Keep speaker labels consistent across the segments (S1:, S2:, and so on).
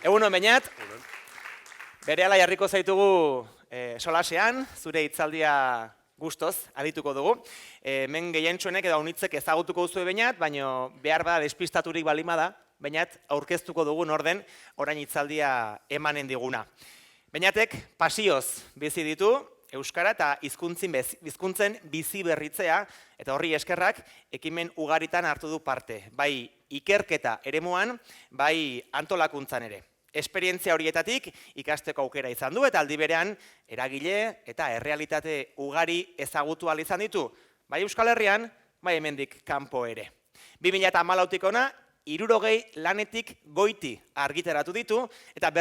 S1: Egunon Beñat, berehala jarriko zaitugu solasean, zure hitzaldia gustoz adituko dugu. Hemen gehientsuenek edo unitzek ezagutuko duzu Beñat, baina behar bada despistaturik balima da, Beñat aurkeztuko dugu norden orain hitzaldia emanen diguna. Beñatek pasioz bizi ditu, euskara eta hizkuntzen bizi berritzea, eta horri eskerrak ekimen ugaritan hartu du parte, bai ikerketa eremuan, bai antolakuntzan ere. Esperientzia horietatik ikasteko aukera izan du, eta aldi berean eragile eta errealitate ugari ezagutu ahal izan ditu, bai Euskal Herrian, bai hemendik kanpo ere. 2014tik ona, 60 lanetik goiti argitaratu ditu, eta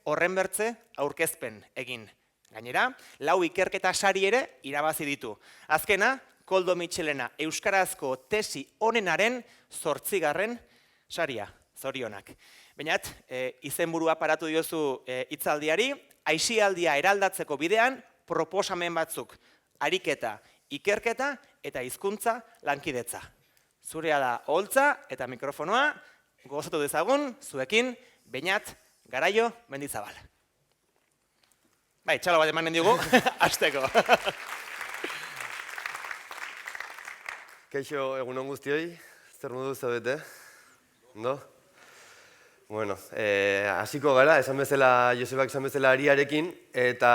S1: horren bertze aurkezpen egin. Gainera, 4 ikerketa sari ere irabazi ditu. Azkena, Koldo Mitxelena euskarazko tesi onenaren 8. saria, zorionak. Beñat, izenburua paratu diozu hitzaldiari, aisialdia eraldatzeko bidean proposamen batzuk, ariketa, ikerketa eta hizkuntza lankidetza. Zurea da oholtza eta mikrofonoa, gozatu dezagun, zuekin, Beñat Garaio Mendizabal. Bai, txalo bat emanen digu, hasteko.
S2: Kaixo, egunon guztioi, zer modu zaudete? Ondo? Bueno, hasiko gara, Josebak esan bezala ariarekin, eta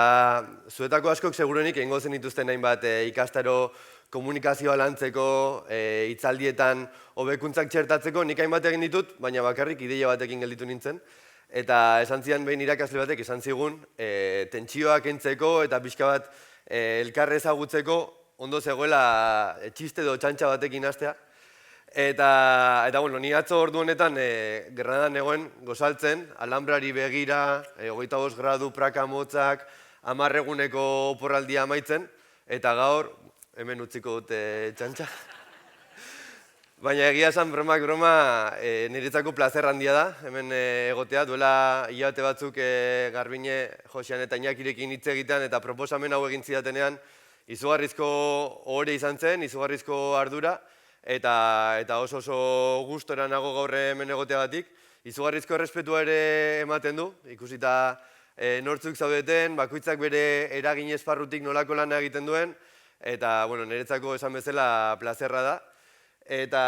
S2: zuetako askok segurenik egingo zen dituzten hainbat ikastaro komunikazioa lantzeko, hitzaldietan hobekuntzak txertatzeko, nik hainbat egin ditut, baina bakarrik ideia batekin gelditu nintzen. Eta esan zian behin irakasle batek esan zigun, tentsioak kentzeko eta pixka bat elkarre ezagutzeko ondo zegoela txiste edo txantxa batekin hastea. Eta bueno, ni atzo ordu honetan Granadan egoen gozaltzen, alambrari begira, 25 gradu praka motzak, 10 eguneko oporraldia amaitzen, eta gaur, hemen utziko dute txantxa. Baina egia esan bromak broma niretzako plazer handia da, hemen egotea, duela hilabete batzuk Garbine, Josean eta Inakirekin hitz egitean eta proposamen hau egin zidatenean izugarrizko ohore izan zen, izugarrizko ardura, eta oso gustora nago gaur hemen egoteagatik. Izugarrizko errespetua ere ematen du, ikusita nortzuk zaudeten, bakoitzak bere eragin esparrutik nolako lana egiten duen, eta niretzako esan bezala plazerra da. Eta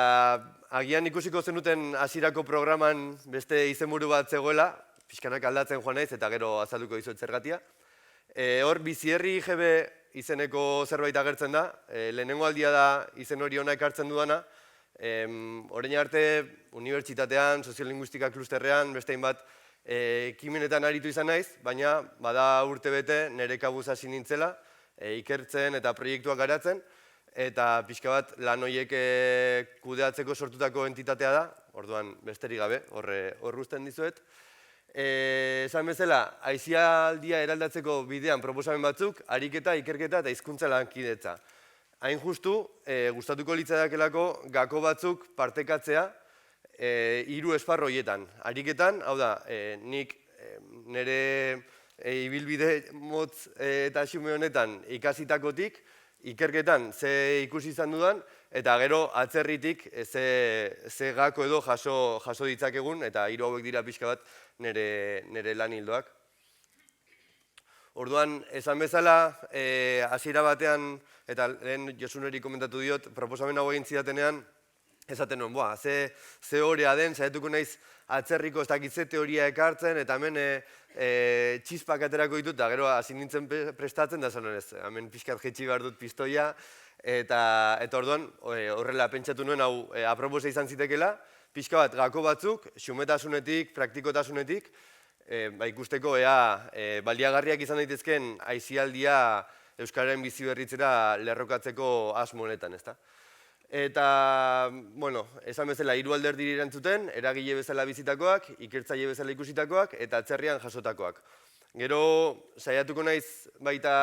S2: agian ikusiko zenuten hasierako programan beste izenburu bat zegoela, pixkanak aldatzen joan naiz eta gero azalduko dizuet zergatia. Hor, Bizierri IGB izeneko zerbait agertzen da, lehenengo aldia da izen hori ona ekartzen dudana. Orain arte, unibertsitatean, soziolinguistika klusterrean, beste hainbat ekimenetan aritu izan naiz, baina bada urtebete nire kabuz hasi nintzela, ikertzen eta proiektuak garatzen, eta pixka bat lan horiek kudeatzeko sortutako entitatea da, orduan besterik gabe, hor uzten dizuet. Esan bezala, aisialdia eraldatzeko bidean proposamen batzuk, ariketa, ikerketa eta hizkuntza lankidetza. Hain justu, gustatuko litzaidakelako gako batzuk partekatzea 3 esparru horietan. Ariketan, hau da, nik nire ibilbide motz eta xume honetan ikasitakotik, ikerketan ze ikusi izan dudan, eta gero atzerritik ze gako edo jaso ditzakegun, eta 3 hauek dira pixka bat nire lan hildoak. Orduan, esan bezala, hasiera batean, eta lehen Josuneri komentatu diot, proposamen hau egin zidatenean, esaten nuen, ze horea den, saietuko naiz atzerriko ez dakit ze teoria ekartzen, eta hemen txispak aterako ditut, eta gero hasi nintzen prestatzen, da zan honez, hemen pixkat jetxi behar dut pistoia, eta orduan horrela pentsatu nuen hau aproposa izan zitekela, pixka bat gako batzuk, xumetasunetik, praktikotasunetik, ikusteko baliagarriak izan daitezken aisialdia euskararen bizi berritzera lerrokatzeko asmo honetan, ezta? Eta, esan bezala, 3 alderdi erantzuten, eragile bezala bizitakoak, ikertzaile bezala ikusitakoak, eta atzerrian jasotakoak. Gero, saiatuko naiz baita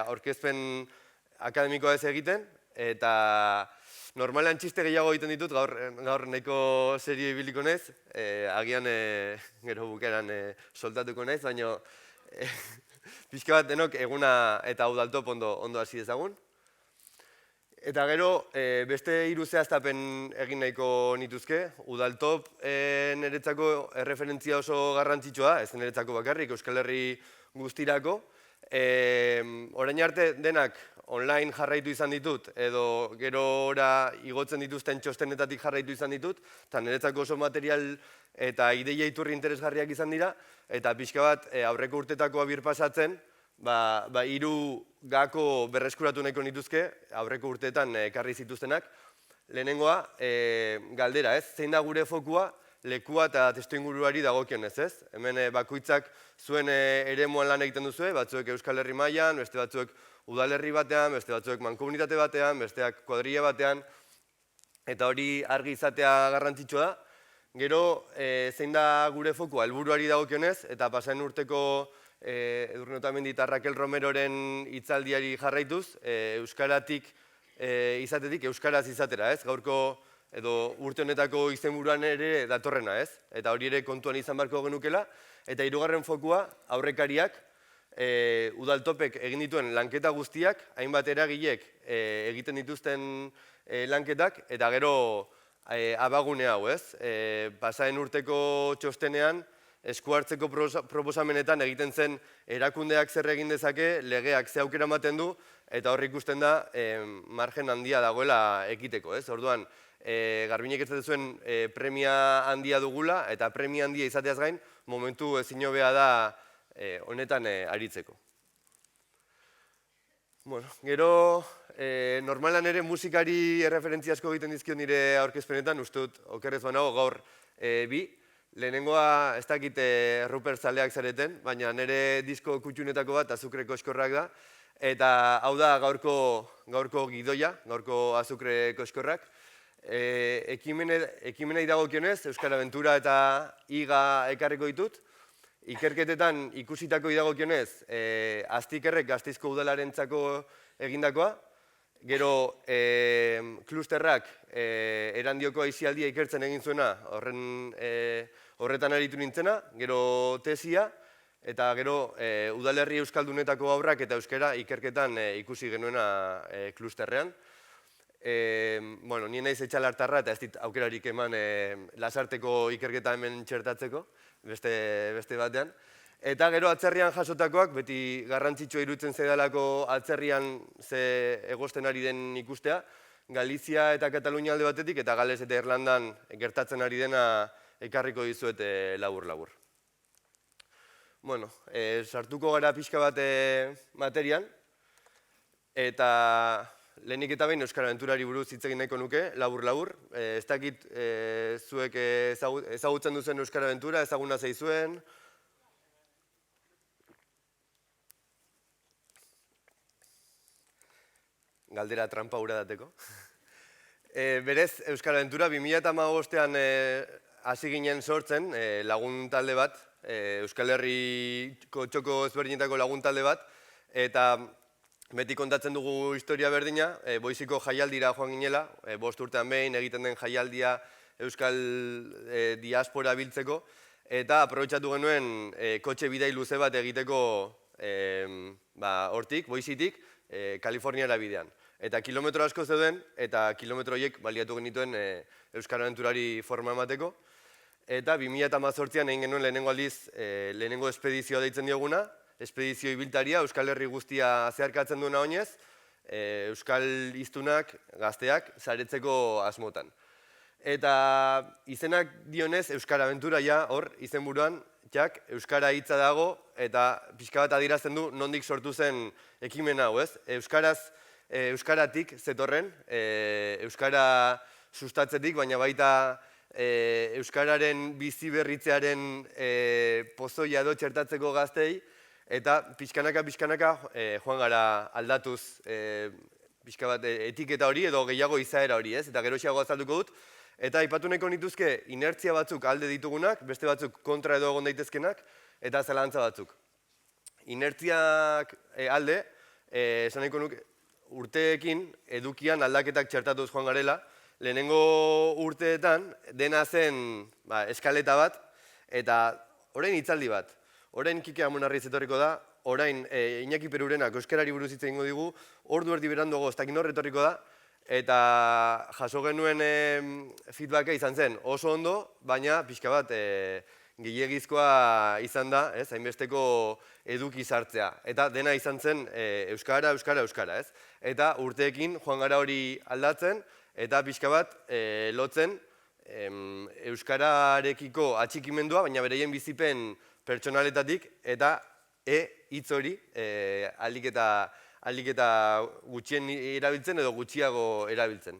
S2: aurkezpen akademikoa ez egiten, eta normalean txiste gehiago egiten ditut, gaur nahiko serio ibiliko naiz, agian gero bukeran soltatuko naiz, baina pixka bat denok eguna eta udaltop ondo hasi dezagun. Eta gero, beste hiru zehaztapen egin nahiko nituzke. Udaltop niretzako erreferentzia oso garrantzitsua, ez niretzako bakarrik, Euskal Herri guztirako. Orain arte denak online jarraitu izan ditut, edo gerora igotzen dituzten txostenetatik jarraitu izan ditut, eta niretzako oso material eta ideia iturri interesgarriak izan dira, eta pixka bat aurreko urtetakoa birpasatzen, hiru gako berreskuratu nahiko nituzke, aurreko urteetan ekarri zituztenak. Lehenengoa, galdera, ez? Zein da gure fokua lekua eta testuinguruari dagokionez, ez? Hemen bakoitzak zuen eremuan lan egiten duzue, batzuek Euskal Herri mailan, beste batzuek udalerri batean, beste batzuek mankomunitate batean, besteak kuadrilla batean, eta hori argi izatea garrantzitsua da. Gero, zein da gure fokua helburuari dagokionez, eta pasaden urteko Edurne Otamendi eta Raquel Romeroren hitzaldiari jarraituz, euskaratik izatetik euskaraz izatera, ez? Gaurko edo urte honetako izenburuan ere datorrena, ez? Eta hori ere kontuan izan beharko genukela. Eta hirugarren fokua aurrekariak, Udaltopek egin dituen lanketa guztiak, hainbat eragilek egiten dituzten lanketak, eta gero abagune hau, ez? Pasaden urteko txostenean, esku hartzeko proposamenetan egiten zen erakundeak zer egin dezake, legeak ze aukera ematen du, eta hor ikusten da margen handia dagoela ekiteko, ez? Orduan, Garbiñek ez zuen premia handia dugula, eta premia handia izateaz gain, momentu ezin hobea da honetan aritzeko. Bueno, gero, normalan ere musikari erreferentzia asko egiten dizkio nire aurkezpenetan, uste dut okerrez banago gaur bi. Lehenengoa ez dakit Rupert zaleak zareten, baina nire disko kutxunetako bat azukreko eskorrak da. Eta hau da gaurko gidoia, gaurko azukreko eskorrak. Ekimenei dagokionez, Euskal Aventura eta IGA ekarriko ditut. Ikerketetan ikusitako dagokionez, Aztikerrek Gasteizko udalarentzako egindakoa. Gero, klusterrak Erandioko aisialdia ikertzen egin zuena, horretan aritu nintzena, gero tesia, eta gero udalerri euskaldunetako haurrak eta euskara ikerketan ikusi genuena klusterrean. Ni naiz etxalartarra eta ez dit aukerarik eman Lasarteko ikerketa hemen txertatzeko, beste batean. Eta gero atzerrian jasotakoak, beti garrantzitsua iruditzen zaidalako atzerrian ze egosten ari den ikustea, Galizia eta Katalunia alde batetik eta Gales eta Irlandan gertatzen ari dena ekarriko dizuet labur-labur. Sartuko gara pixka bat materian, eta lehenik eta behin Euskal Aventurari buruz hitz egin nahiko nuke, labur-labur. Ez dakit zuek ezagutzen duzen Euskal Aventura, ezaguna zaizuen. Galdera trampa hura dateko. Berez, Euskal Aventura 2015ean hasi ginen sortzen lagun talde bat, Euskal Herriko txoko ezberdinetako lagun talde bat, eta beti kontatzen dugu historia berdina, Boiziko jaialdira joan ginela, 5 urtean behin egiten den jaialdia Euskal diaspora biltzeko, eta aprobetxatu genuen kotxe bidai luze bat egiteko hortik, Boizitik, Kaliforniara bidean. Eta kilometro asko zeuden, eta kilometro horiek baliatu genituen Euskal Aventurari forma emateko. Eta 2018an egin genuen lehenengo aldiz, lehenengo espedizioa deitzen dioguna, espedizio ibiltaria, Euskal Herri guztia zeharkatzen duena oinez, Euskal hiztunak, gazteak, saretzeko asmotan. Eta izenak dionez, Euskal Aventura hor, izenburuan, Euskara hitza dago, eta pixka bat adierazten du nondik sortu zen ekimen hau, ez? Euskaratik zetorren, Euskara sustatzetik, baina baita Euskararen bizi berritzearen pozoia edo txertatzeko gaztei, eta pixkanaka joan gara aldatuz pixka bat etiketa hori edo gehiago izaera hori, ez? Eta geroxiago azalduko dut. Eta aipatu nahiko nituzke inertzia batzuk alde ditugunak, beste batzuk kontra edo egon daitezkenak, eta zalantza batzuk. Inertziak alde, esan nahiko nuke, urteekin edukian aldaketak txertatuz joan garela, lehenengo urteetan dena zen eskaleta bat, eta orain hitzaldi bat. Orain Kike Amonarriz etorriko da, orain Iñaki Perurenak euskarari buruz hitz egingo digu, ordu erdi beranduago ez dakin hor etorriko da, eta jaso genuen feedbacka izan zen oso ondo, baina pixka bat gehiegizkoa izan da, hainbesteko eduki sartzea. Eta dena izan zen euskara, ez? Eta urteekin joan gara hori aldatzen, eta pixka bat lotzen euskararekiko atxikimendua, baina bereien bizipen pertsonaletatik, eta hitz hori ahalik eta gutxien erabiltzen edo gutxiago erabiltzen.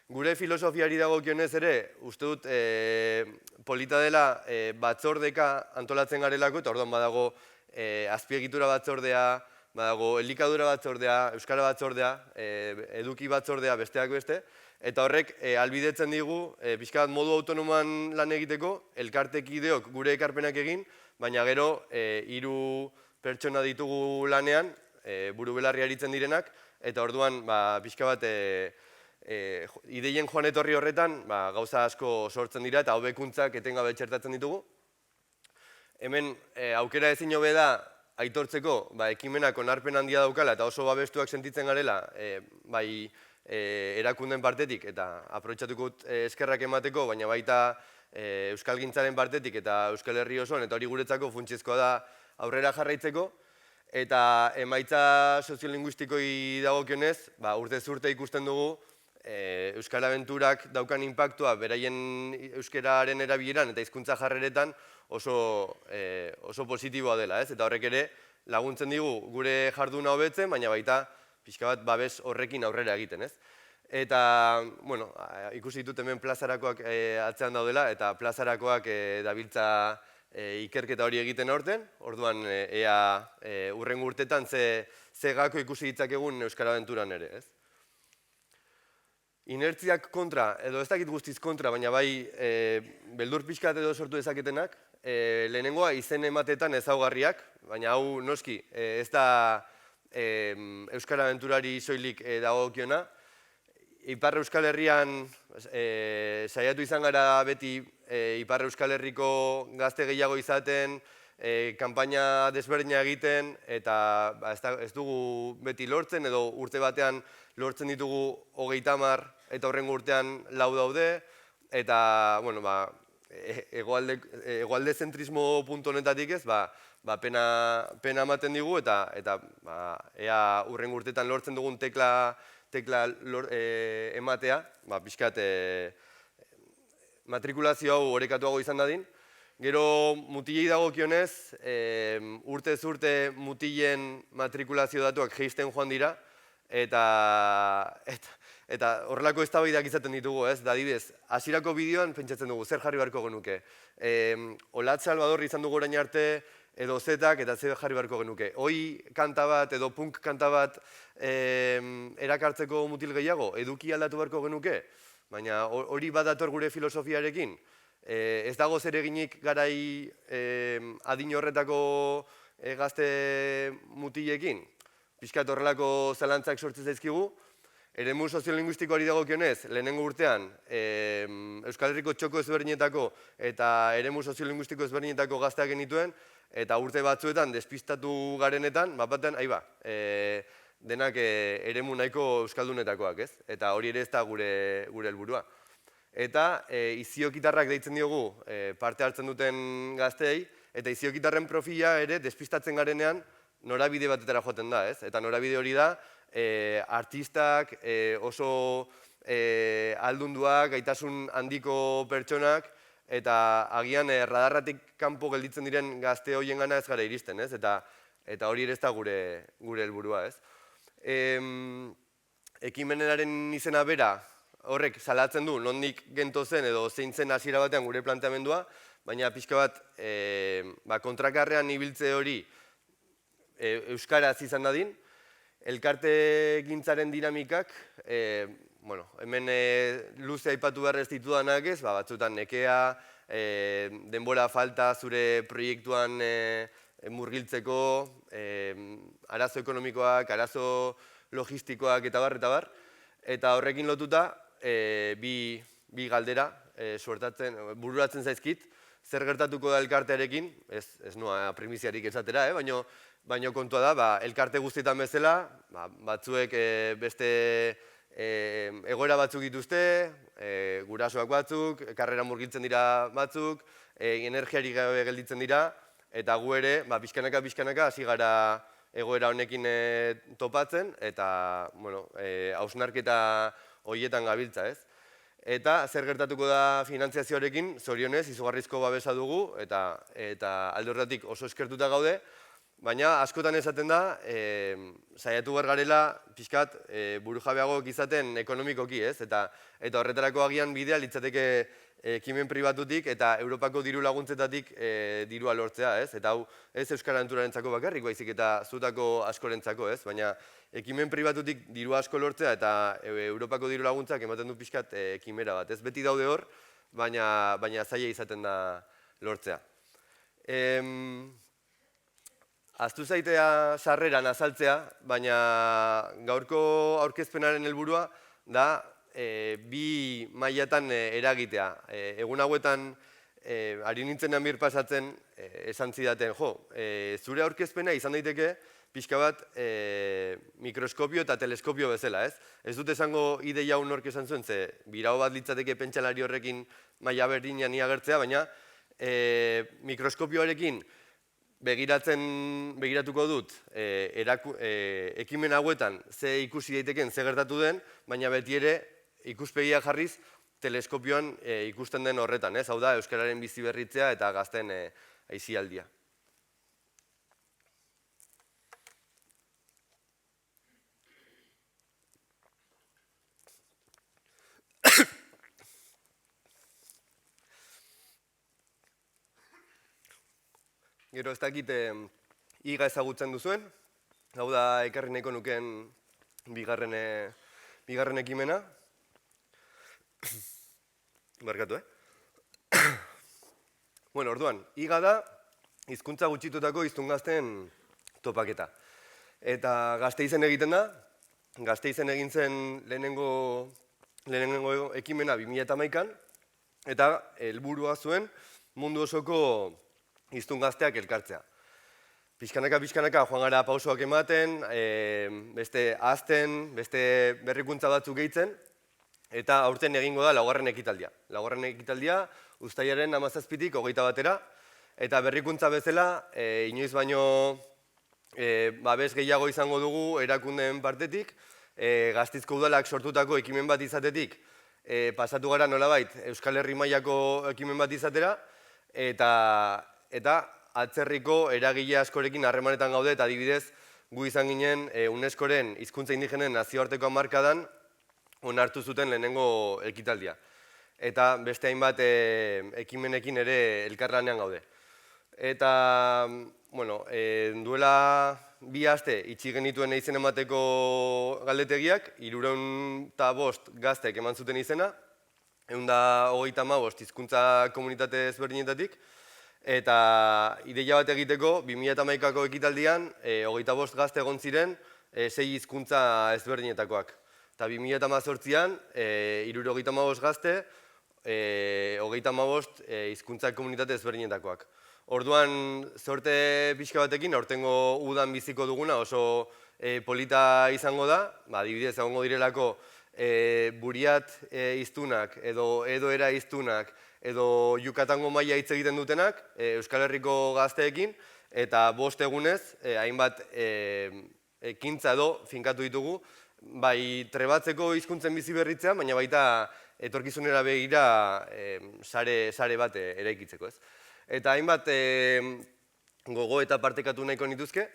S2: Gure filosofiari dagokionez ere, uste dut polita dela batzordeka antolatzen garelako, eta orduan badago azpiegitura batzordea, badago elikadura batzordea, euskara batzordea, eduki batzordea besteak beste, eta horrek ahalbidetzen digu pixka bat modu autonomoan lan egiteko, elkartekideok gure ekarpenak egin, baina gero 3 pertsona ditugu lanean, buru belarri aritzen direnak, eta orduan pixka bat ideien joan etorri horretan gauza asko sortzen dira eta hobekuntzak etengabe txertatzen ditugu. Hemen aukera ezin hobe da aitortzeko ekimenak onarpen handia daukala eta oso babestuak sentitzen garela bai erakunden partetik eta aprobetxatuko eskerrak emateko, baina baita euskalgintzaren partetik eta Euskal Herri osoan, eta hori guretzako funtsezkoa da aurrera jarraitzeko. Eta emaitza soziolinguistikoi dagokionez, urtez urte ikusten dugu Euskal Abenturak daukan inpaktua beraien euskararen erabileran eta hizkuntza jarreretan oso positiboa dela, ez? Eta horrek ere laguntzen digu gure jarduna hobetzen, baina baita pixka bat babes horrekin aurrera egiten, ez? Eta, bueno, ikusi ditut hemen plazarakoak atzean daudela, eta plazarakoak dabiltza ikerketa hori egiten aurten, orduan ea hurrengo urtetan ze gako ikusi ditzakegun Euskal Abenturan ere, ez? Inertziak kontra, edo ez dakit guztiz kontra, baina bai beldur pixkat edo sortu dezaketenak, lehenengoa izen ematetan ezaugarriak, baina hau noski ez da Euskal Abenturari soilik dagokiona. Ipar Euskal Herrian saiatu izan gara beti Ipar Euskal Herriko gazte gehiago izaten, kanpaina desberdina egiten, eta ez dugu beti lortzen, edo urte batean lortzen ditugu 30 eta horrengo urtean 4 daude, eta, bueno, egoalde zentrismo puntu honetatik ez, pena ematen digu, eta ea hurrengo urtetan lortzen dugun tekla ematea, pixkat matrikulazio hau orekatuago izan dadin. Gero mutilei dagokionez, urtez urte mutilen matrikulazio datuak jeisten joan dira, eta horrelako eztabaidak izaten ditugu, ez? Adibidez, hasierako bideoan pentsatzen dugu, zer jarri beharko genuke. Olatz Salvador izan dugu orain arte, edo zetak, eta zer jarri beharko genuke. Oi kanta bat, edo punk kanta bat erakartzeko mutil gehiago, eduki aldatu beharko genuke, baina hori badator gure filosofiarekin. Ez dago zer eginik garai adin horretako gazte mutilekin. Pixkat horrelako zalantzak sortzen zaizkigu. Eremu soziolinguistikoari dagokionez, lehenengo urtean Euskal Herriko txoko ezberdinetako eta eremu soziolinguistiko ezberdinetako gazteak genituen, eta urte batzuetan despistatu garenetan, batean, denak eremu nahiko euskaldunetakoak, ez? Eta hori ere ez da gure helburua. Eta iziokitarrak deitzen diogu parte hartzen duten gazteei, eta iziokitarren profila ere despistatzen garenean norabide batetara joaten da, ez? Eta norabide hori da, artistak, oso aldunduak, gaitasun handiko pertsonak, eta agian radarratik kanpo gelditzen diren gazte horien gana ez gara iristen, ez? Eta hori ere ez da gure helburua, ez? Ekimenaren izena bera, horrek salatzen du nondik gento zen edo zein zen hasiera batean gure planteamendua, baina pixka bat kontrakarrean ibiltze hori euskaraz izan dadin, elkarte gintzaren dinamikak, hemen luze aipatu behar ez ditudanak ez, batzutan nekea, denbora falta zure proiektuan murgiltzeko, arazo ekonomikoak, arazo logistikoak eta bar, eta horrekin lotuta bi galdera bururatzen zaizkit, zer gertatuko da elkartearekin, ez noa primiziarik esatera, baina kontua da, elkarte guztietan bezala, batzuek beste egoera batzuk dituzte, gurasoak batzuk, karrera murgiltzen dira batzuk, energiarik gabe gelditzen dira, eta gu ere, pixkanaka hasi gara egoera honekin topatzen, eta, hausnarketa horietan gabiltza, ez? Eta zer gertatuko da finantziazioarekin, zorionez, izugarrizko babesa dugu, eta alde horretatik oso eskertuta gaude, baina askotan esaten da, saiatu behar garela pixkat burujabeagoak izaten ekonomikoki, ez? Eta horretarako agian bidea litzateke ekimen pribatutik eta Europako diru laguntzetatik dirua lortzea, ez? Eta hau ez Euskara Naturarentzako bakarrik, baizik eta zutako askorentzako, ez? Baina ekimen pribatutik diru asko lortzea eta Europako diru laguntzak ematen du pixkat ekimera bat, ez? Beti daude hor, baina zaila izaten da lortzea. Ahaztu zaitea sarreran azaltzea, baina gaurko aurkezpenaren helburua da bi mailatan eragitea. Egun hauetan ari nintzenean birpasatzen esan zidaten, zure aurkezpena izan daiteke pixka bat mikroskopio eta teleskopio bezala, ez? Ez dut esango ideia hau nork esan zuen, ze birao bat litzateke pentsalari horrekin maila berdinean agertzea, baina mikroskopioarekin begiratuko dut ekimen hauetan ze ikusi daiteken, ze gertatu den, baina beti ere ikuspegia jarriz teleskopioan ikusten den horretan, ez? Hau da, euskararen bizi berritzea eta gazten aisialdia. Gero ez dakit iga ezagutzen duzuen, hau da ekarri nahiko nukeen bigarren ekimena. Barkatu, Bueno, orduan, iga da hizkuntza gutxitutako hiztun-gazteen topaketa. Eta Gasteizen egiten da, Gasteizen egin zen lehenengo ekimena 2011an, eta helburua zuen mundu osoko hiztun gazteak elkartzea. Pixkanaka joan gara pausoak ematen, beste ahazten, beste berrikuntza batzuk gehitzen, eta aurten egingo da laugarren ekitaldia. Laugarren ekitaldia uztailaren 17tik 21era, eta berrikuntza bezala, inoiz baino babes gehiago izango dugu erakundeen partetik, Gasteizko udalak sortutako ekimen bat izatetik, pasatu gara nolabait Euskal Herri mailako ekimen bat izatera, eta atzerriko eragile askorekin harremanetan gaude, eta adibidez gu izan ginen UNESCOren hizkuntza indigenen nazioarteko hamarkadan onartu zuten lehenengo ekitaldia. Eta beste hainbat ekimenekin ere elkarlanean gaude. Eta, duela 2 aste itxi genituen izen emateko galdetegiak, 305 gaztek eman zuten izena, 135 hizkuntza komunitate ezberdinetatik, eta ideia bat egiteko 2011ko ekitaldian 25 gazte egon ziren 6 hizkuntza ezberdinetakoak. Eta 2018an 75 gazte 35 hizkuntza komunitate ezberdinetakoak. Orduan, zorte pixka batekin, aurtengo udan biziko duguna oso polita izango da, adibidez egongo direlako buriat hiztunak edo edoera hiztunak edo Yucatango maila hitz egiten dutenak Euskal Herriko gazteekin, eta 5 egunez hainbat ekintza edo finkatu ditugu, bai trebatzeko hizkuntzen bizi berritzea, baina baita etorkizunera begira sare bat eraikitzeko, ez? Eta hainbat gogo eta partekatu nahiko nituzke.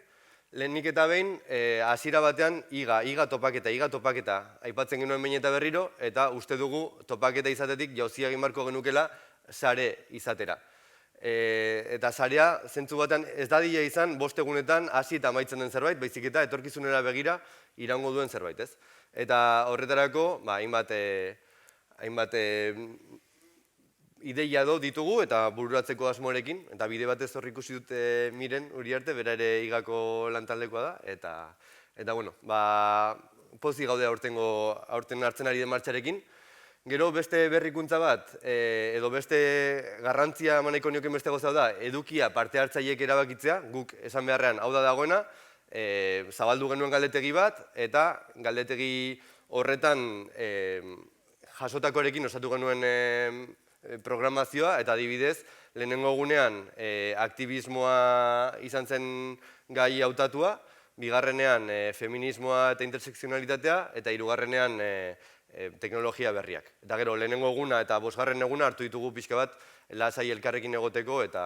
S2: Lehenik eta behin, hasiera batean iga topaketa. Aipatzen genuen behin eta berriro, eta uste dugu topaketa izatetik jauzia egin beharko genukela sare izatera. Eta sarea, zentzu batean, ez dadila izan 5 egunetan hasi eta amaitzen den zerbait, baizik eta etorkizunera begira iraungo duen zerbait, ez? Eta horretarako, hainbat ideia ditugu eta bururatzeko asmoarekin, eta bide batez hor ikusi dut Miren Uriarte, bera ere igako lantaldekoa da, eta pozik gaude aurten hartzen ari den martxarekin. Gero beste berrikuntza bat, edo beste garrantzia emaniko nioken beste gauza da, edukia parte hartzaileek erabakitzea, guk esan beharrean hau da dagoena, zabaldu genuen galdetegi bat, eta galdetegi horretan jasotakoarekin osatu genuen programazioa, eta adibidez, lehenengo egunean aktibismoa izan zen gai hautatua, bigarrenean feminismoa eta intersekzionalitatea, eta hirugarrenean teknologia berriak. Eta gero, lehenengo eguna eta bosgarren eguna hartu ditugu pixka bat lasai elkarrekin egoteko eta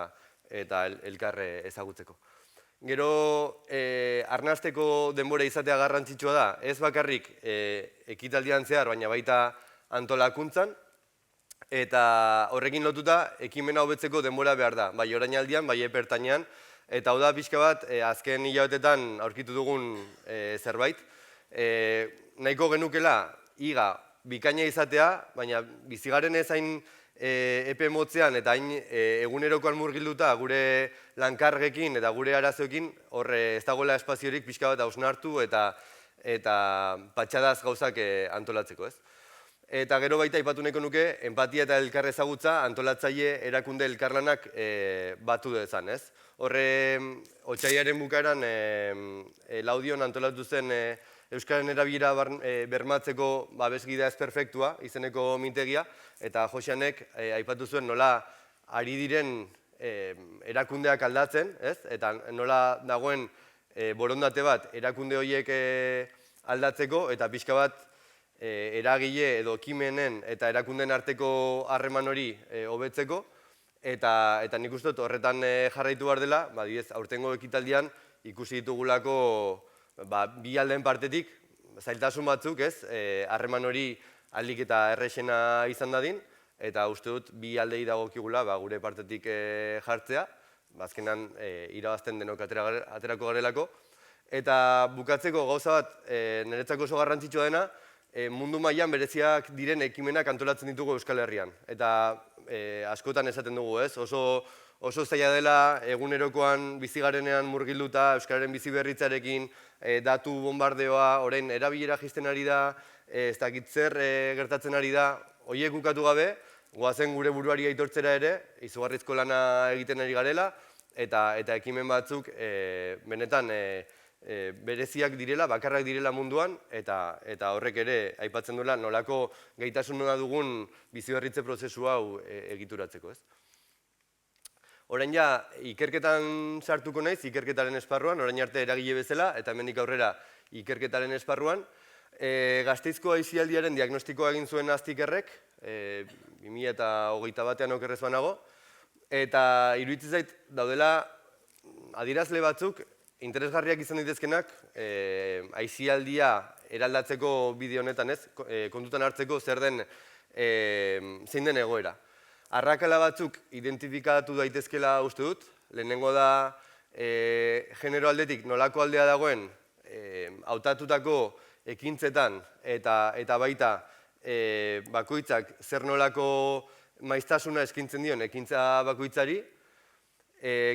S2: elkarre ezagutzeko. Gero, arnasteko denbora izatea garrantzitsua da, ez bakarrik ekitaldian zehar, baina baita antolakuntzan, eta horrekin lotuta ekimena hobetzeko denbora behar da, bai orainaldian, bai epertainean, eta hau da pixka bat azken hilabetetan aurkitu dugun zerbait. Nahiko genukela iga bikaina izatea, baina bizigaren ez hain epe motzean eta hain egunerokoan murgilduta gure lankargekin eta gure arazoekin horre ez dagoela espaziorik pixka bat hausnartu eta patxadaz gauzak antolatzeko, ez? Eta gero baita aipatu nahiko nuke, empatia eta elkar ezagutza antolatzaile erakunde elkarlanak batu dezan, ez? Horre, otsaiaren bukaeran Laudion antolatu zen Euskararen erabilera bermatzeko babesgidea ez perfektua, izeneko mintegia, eta Joseanek aipatu zuen nola ari diren erakundeak aldatzen, ez? Eta nola dagoen borondate bat erakunde horiek aldatzeko, eta pixka bat eragile edo ekimenen eta erakundeen arteko harreman hori hobetzeko, eta nik uste dut horretan jarraitu behar dela, adibidez, aurtengo ekitaldian ikusi ditugulako bi aldeen partetik zailtasun batzuk, ez, harreman hori ahalik eta errexena izan dadin, eta uste dut bi aldei dagokigula gure partetik jartzea, azkenan irabazten denok aterako garelako. Eta bukatzeko gauza bat niretzako oso garrantzitsua dena, mundu mailan bereziak diren ekimenak antolatzen ditugu Euskal Herrian. Eta askotan esaten dugu, ez? Oso zaila dela egunerokoan bizigarenean murgilduta Euskararen bizi berritzarekin, datu bombardeoa, orain erabilera jisten ari da, ez dakit zer gertatzen ari da, horiek ukatu gabe, goazen gure buruari aitortzera ere, izugarrizko lana egiten ari garela, eta ekimen batzuk benetan bereziak direla, bakarrak direla munduan, eta horrek ere aipatzen duela nolako gaitasuna dugun biziberritze prozesu hau egituratzeko, ez? Orain ja, ikerketan sartuko naiz, ikerketaren esparruan, orain arte eragile bezala, eta hemendik aurrera ikerketaren esparruan. Gasteizko aisialdiaren diagnostikoa egin zuen Aztikerrek, 2021 batean okerrez banago, eta iruditzen zait daudela adierazle batzuk interesgarriak izan ditezkenak aisialdia eraldatzeko bideo honetan, ez, kontutan hartzeko zein den egoera. Arrakala batzuk identifikatu daitezkela uste dut, lehenengo da genero aldetik nolako aldea dagoen hautatutako ekintzetan eta baita bakoitzak zer nolako maiztasuna eskintzen dion ekintza bakoitzari,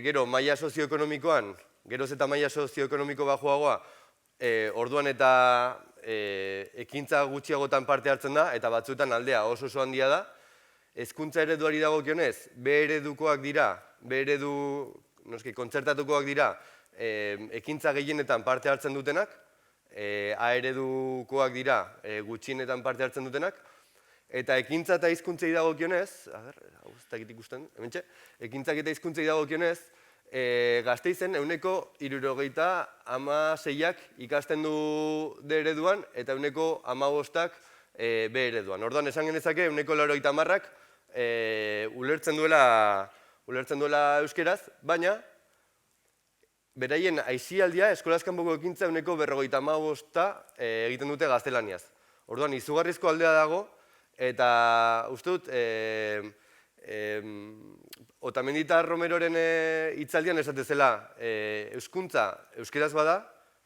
S2: gero maila sozioekonomikoan, geroz eta maila sozioekonomiko bajuagoa, orduan eta ekintza gutxiagotan parte hartzen da, eta batzuetan aldea oso handia da. Hezkuntza ereduari dagokionez, B eredukoak dira, B eredu kontzertatukoak dira, ekintza gehienetan parte hartzen dutenak, A eredukoak dira, gutxienetan parte hartzen dutenak, eta ekintza eta hizkuntzei dagokionez, ekintzak eta hizkuntzei dagokionez, Gasteizen 76%ak ikasten du D ereduan eta 15%ak B ereduan. Orduan esan genezake 80%ak ulertzen duela euskeraz, baina beraien aisialdia eskolaz kanpoko ekintza 50% egiten dute gaztelaniaz. Orduan izugarrizko aldea dago eta uste dut Otamendi eta Romeroren hitzaldian esatezela euskuntza euskeraz bada,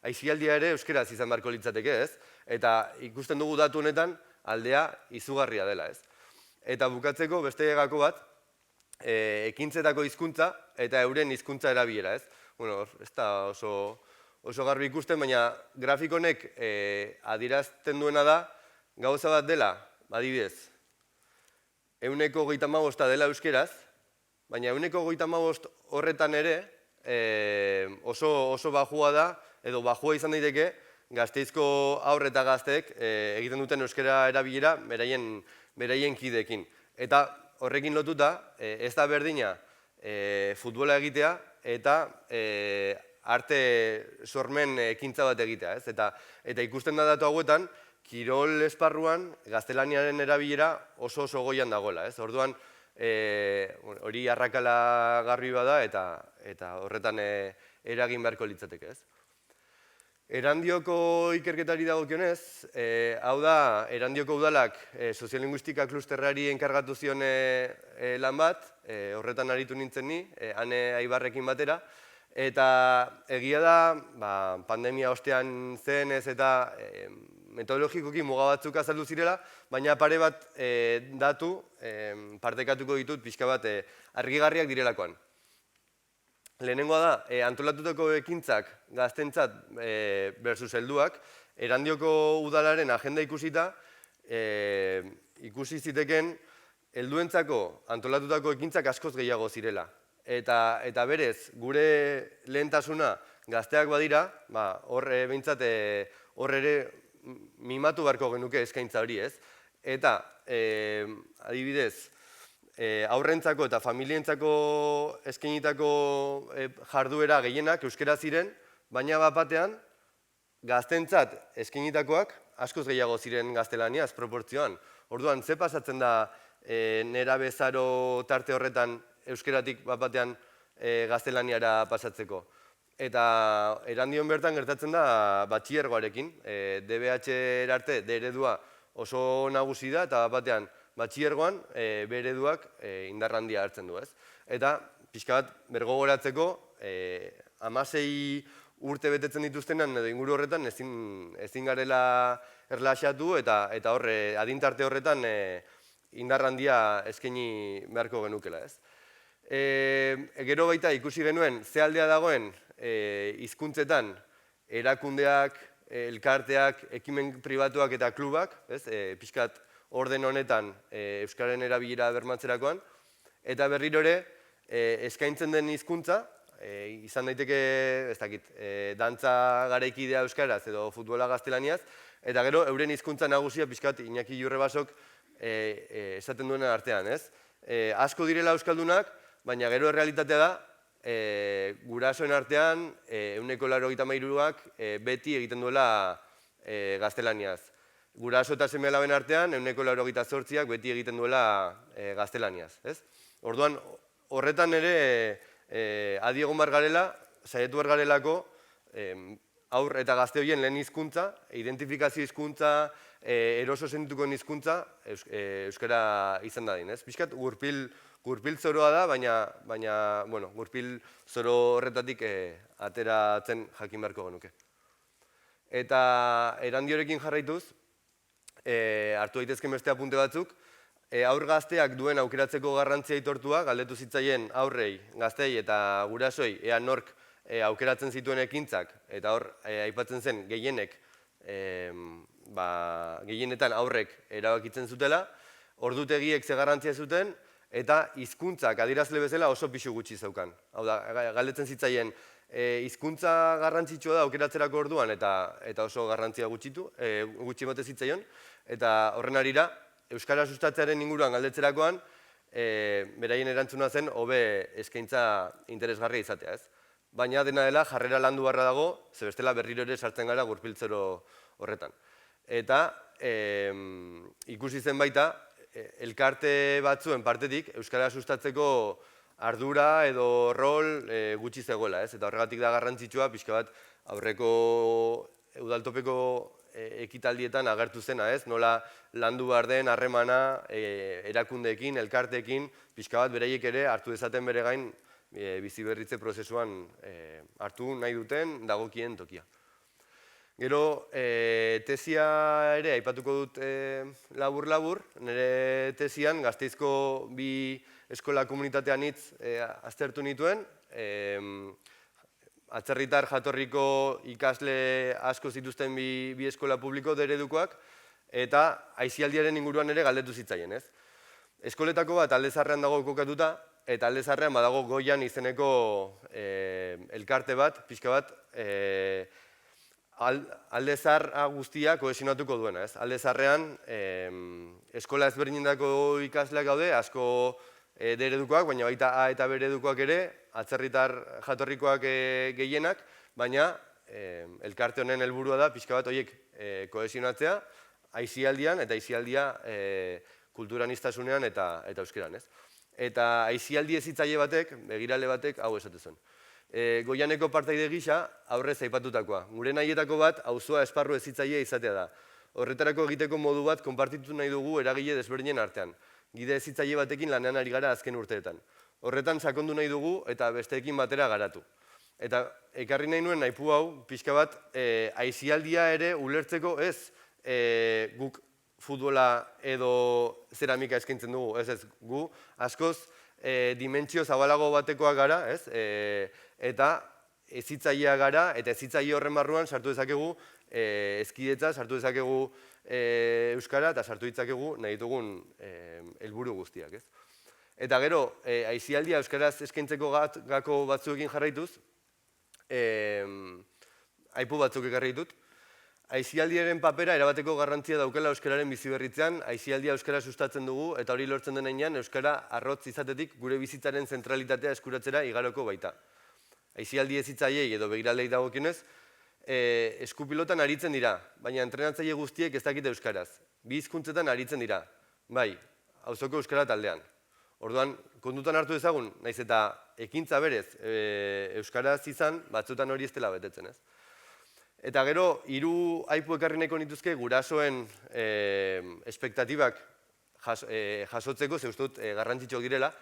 S2: aisialdia ere euskeraz izan beharko litzateke, ez? Eta ikusten dugu datu honetan aldea izugarria dela, ez? Eta bukatzeko beste gako bat, ekintzetako hizkuntza eta euren hizkuntza erabilera, ez? Bueno, ez da oso garbi ikusten, baina grafikonek adierazten duena da, gauza bat dela, adibidez, 125 dela euskeraz, baina 125 horretan ere oso bajua da, edo bajua izan daiteke, Gasteizko haur eta gazteek egiten duten euskara erabilera beraien kideekin. Eta horrekin lotuta, ez da berdina futbola egitea eta arte sormen ekintza bat egitea, ez? Eta ikusten da datu hauetan, kirol esparruan gaztelaniaren erabilera oso goian dagoela, ez? Orduan, hori arrakala garbi bada eta horretan eragin beharko litzateke, ez? Erandioko ikerketari dagokionez, hau da, Erandioko udalak soziolinguistika klusterrari enkargatu zion lan bat, horretan aritu nintzen ni, Ane Aibarrekin batera, eta egia da, pandemia ostean zenez eta metodologikoki muga batzuk azaldu zirela, baina pare bat datu partekatuko ditut pixka bat argigarriak direlakoan. Lehenengoa da, antolatutako ekintzak gaztentzat versus helduak, Erandioko udalaren agenda ikusita, ikusi ziteken helduentzako antolatutako ekintzak askoz gehiago zirela. Eta berez, gure lehentasuna gazteak badira, hor behintzat hor ere mimatu beharko genuke eskaintza hori, ez? Eta, adibidez, aurrentzako eta familientzako eskainitako jarduera gehienak euskera ziren, baina bat-batean gaztentzat eskainitakoak askoz gehiago ziren gaztelaniaz proportzioan. Orduan, ze pasatzen da nerabezaro tarte horretan euskeratik bat-batean gaztelaniara pasatzeko? Eta Erandion bertan gertatzen da batxilergoarekin, DBH arte D eredua oso nagusi da eta bat-batean batxilergoan B ereduak indar handia hartzen du, ez? Eta pixka bat bergogoratzeko 16 urte betetzen dituztenan edo inguru horretan ezin garela erlaxatu eta hor adintarte horretan indar handia eskaini beharko genukela, ez? Gero baita ikusi genuen ze aldea dagoen hizkuntzetan erakundeak, elkarteak, ekimen pribatuak eta klubak, pixkat orden honetan euskararen erabilera bermatzerakoan, eta berriro ere eskaintzen den hizkuntza, izan daiteke, ez dakit, dantza garaikidea euskaraz edo futbola gaztelaniaz, eta gero euren hizkuntza nagusia pixkat Iñaki Jurrebasok esaten duenen artean, ez? Asko direla euskaldunak, baina gero errealitatea da, gurasoen artean 83%ak beti egiten duela gaztelaniaz. Guraso eta seme-alaben artean 88%ak beti egiten duela gaztelaniaz, ez? Orduan, horretan ere adi egon behar garela, saiatu behar garelako haur eta gazte horien lehen hizkuntza, identifikazio hizkuntza, eroso sentituko hizkuntza euskara izan dadin, ez? Pixkat gurpil zoroa da, baina gurpil zoro horretatik ateratzen jakin beharko genuke. Eta Erandiorekin jarraituz, hartu daitezken beste apunte batzuk, haur gazteak duen aukeratzeko garrantzia aitortua, galdetu zitzaien aurrei, gaztei eta gurasoi, ea nork aukeratzen zituen ekintzak, eta hor aipatzen zen gehienetan aurrek erabakitzen zutela, ordutegiek ze garrantzia zuten, eta hizkuntzak adierazle bezala oso pisu gutxi zeukan. Hau da, galdetzen zitzaien, hizkuntza garrantzitsua da aukeratzerako orduan eta oso garrantzia gutxi ematen zitzaion, eta horren arira, euskara sustatzearen inguruan galdetzerakoan, beraien erantzuna zen hobe eskaintza interesgarria izatea, ez? Baina dena dela jarrera landu beharra dago, ze bestela berriro ere sartzen gara gurpiltzero horretan. Eta ikusi zen baita, elkarte batzuen partetik euskara sustatzeko ardura edo rol gutxi zegoela, ez? Eta horregatik da garrantzitsua, pixka bat aurreko udaltopeko ekitaldietan agertu zena, ez? Nola landu behar den harremana erakundeekin, elkarteekin, pixka bat beraiek ere hartu dezaten bere gain biziberritze prozesuan hartu nahi duten dagokien tokia. Gero, tesia ere aipatuko dut labur-labur, nire tesian Gasteizko bi eskola komunitatean hitz aztertu nituen, atzerritar jatorriko ikasle asko zituzten bi eskola publiko eredukoak, eta aisialdiaren inguruan ere galdetu zitzaien, ez? Eskoletako bat Alde Zaharrean dago kokatuta, eta Alde Zaharrean badago Goian izeneko elkarte bat, pixka bat, alde zaharra guztia kohesionatuko duena, ez? Alde zaharrean, eskola ezberdinetako ikasleak gaude, asko D eredukoak, baina baita A eta B eredukoak ere, atzerritar jatorrikoak gehienak, baina elkarte honen helburua da, pixka bat horiek kohesionatzea, aisialdian eta aisialdia kulturaniztasunean eta euskeran, ez? Eta aisialdi hezitzaile batek, begirale batek, hau esate zuen. Goianeko partaide gisa aurrez aipatutakoa. Gure nahietako bat auzoa esparru hezitzailea izatea da. Horretarako egiteko modu bat konpartitu nahi dugu eragile desberdinen artean. Gide hezitzaile batekin lanean ari gara azken urteetan. Horretan sakondu nahi dugu eta besteekin batera garatu. Eta ekarri nahi nuen nahipu hau, pixka bat, aisialdia ere ulertzeko ez guk futbola edo zeramika eskaintzen dugu, ez gu askoz dimentsio zabalago batekoak gara, ez? Eta hezitzailea gara, eta hezitzaile horren barruan sartu dezakegu hezkidetza, sartu dezakegu euskara, eta sartu ditzakegu nahi ditugun helburu guztiak, ez? Eta gero, aisialdia euskaraz eskaintzeko gako batzuekin jarraituz, aipu batzuk ekarri ditut. Aisialdiaren papera erabateko garrantzia daukela euskararen biziberritzean, aisialdia euskara sustatzen dugu, eta hori lortzen denean euskara arrotz izatetik gure bizitzaren zentralitatea eskuratzera igaroko baita. Aisialdi hezitzailei edo begiralei dagokionez, eskupilotan aritzen dira, baina entrenatzaile guztiek ez dakite euskaraz. Bi hizkuntzetan aritzen dira, bai, auzoko euskara taldean. Orduan, kontutan hartu dezagun, naiz eta ekintza berez euskaraz izan, batzutan hori ez dela betetzen, ez? Eta gero, 3 aipu ekarri nahiko nituzke gurasoen espektatibak jasotzeko, ze uste dut garrantzitsuak direla.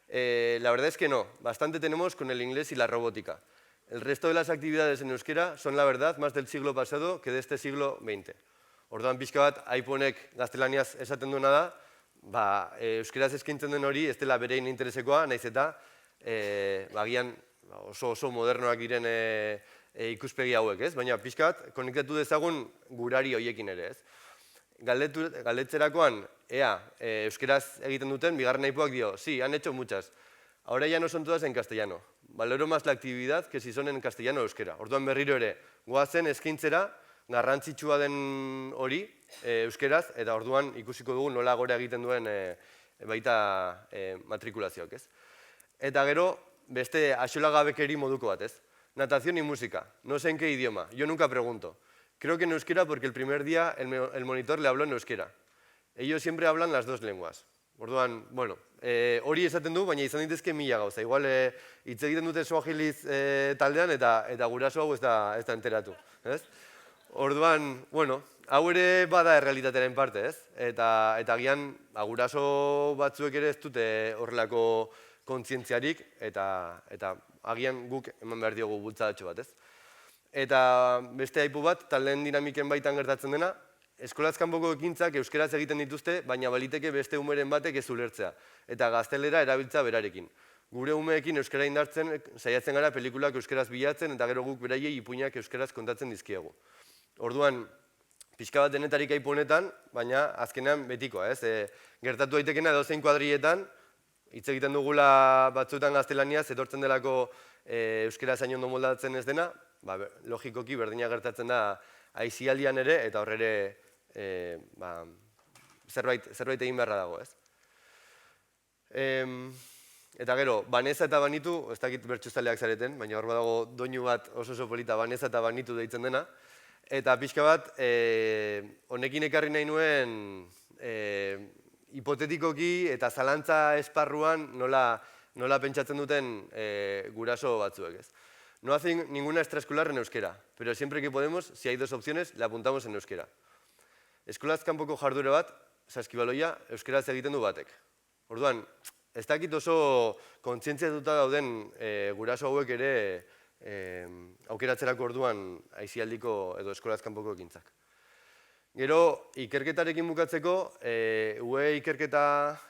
S2: La verdad es que no, bastante tenemos con el inglés y la robótica. El resto de las actividades en euskera son la verdad más del siglo pasado que de este siglo XX. Orduan pixka bat, aipu honek gaztelaniaz esaten duena da, euskeraz eskaintzen den hori ez dela berein interesekoa, naiz eta agian oso modernoak diren ikuspegi hauek, ez? Baina pixka bat, konektatu dezagun gurari horiekin ere, ez? Galdetzerakoan, euskeraz egiten duten, bigarren aipuak dio, sí, han hecho muchas. Ahora ya no son todas en castellano. Valoro más la actividad que si son en castellano o euskera. Orduan berriro ere, goazen eskaintzera, garrantzitsua den hori euskeraz, eta orduan ikusiko dugu nola gora egiten duen baita matrikulazioak, ez? Eta gero, beste axolagabekeri moduko bat, ez? Natación y música. No sé en qué idioma. Yo nunca pregunto. Creo que en euskera porque el primer día el monitor le habló en euskera. Ellos siempre hablan las dos lenguas. Orduan, bueno, hori esaten du, baina izan daitezke 1000 gauza. Igual hitz egiten dute suahiliz taldean eta guraso hau ez da enteratu, ez? Orduan, bueno, hau ere bada errealitatearen parte, ez? Eta agian guraso batzuek ere ez dute horrelako kontzientziarik eta agian guk eman behar diogu bultzadatxo bat, ez? Eta beste aipu bat, taldeen dinamiken baitan gertatzen dena, eskolaz kanpoko ekintzak euskeraz egiten dituzte, baina baliteke beste umeren batek ez ulertzea, eta gaztelera erabiltza berarekin. Gure umeekin euskara indartzen, saiatzen gara pelikulak euskeraz bilatzen, eta gero guk beraiei ipuinak euskeraz kontatzen dizkiegu. Orduan, pixka bat denetarik aipu honetan, baina azkenean betikoa, ez? Gertatu daitekena edozein kuadrietan, hitz egiten dugula batzuetan gaztelaniaz, etortzen delako euskera zain ondo moldatzen ez dena, logikoki berdina gertatzen da aisialdian ere, eta horre ere zerbait egin beharra dago, ez? Eta gero, Vanessa eta Banitu, ez dakit bertsuzaleak zareten, baina hor badago doinu bat oso polita Vanessa eta Banitu deitzen dena, eta pixka bat, honekin ekarri nahi nuen hipotetikoki eta zalantza esparruan nola pentsatzen duten guraso batzuek, ez? No hacen ninguna extraescolar en euskera, pero siempre que podemos, si hay 2 opciones, le apuntamos en euskera. Eskolaz kanpoko jarduera bat, saskibaloia, euskeraz egiten du batek. Orduan, ez dakit oso kontzientziatuta dauden guraso hauek ere aukeratzerako orduan aisialdiko edo eskolaz kanpoko ekintzak. Gero, ikerketarekin bukatzeko, UE ikerketa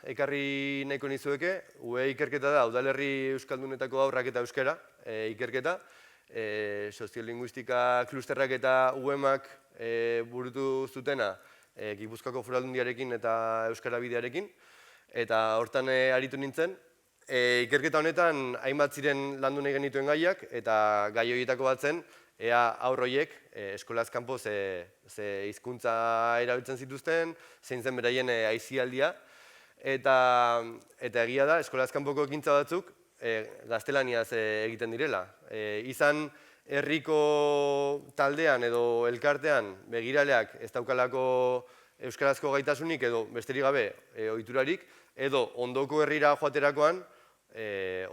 S2: ekarri nahiko nizueke. UE ikerketa da, udalerri euskaldunetako haurrak eta euskara ikerketa. Soziolinguistika klusterrak eta UEMak burutu zutena Gipuzkoako Foru Aldundiarekin eta Euskara Bidearekin. Eta hortan aritu nintzen. Ikerketa honetan hainbat ziren landu nahi genituen gaiak, eta gai horietako bat zen ea aurroiek eskolaz kanpo ze hizkuntza erabiltzen zituzten, zein zen beraien aisialdia, eta egia da, eskolaz kanpoko ekintza batzuk gaztelaniaz egiten direla. Izan herriko taldean edo elkartean begiraleak ez daukalako euskarazko gaitasunik edo besterik gabe ohiturarik, edo ondoko herrira joaterakoan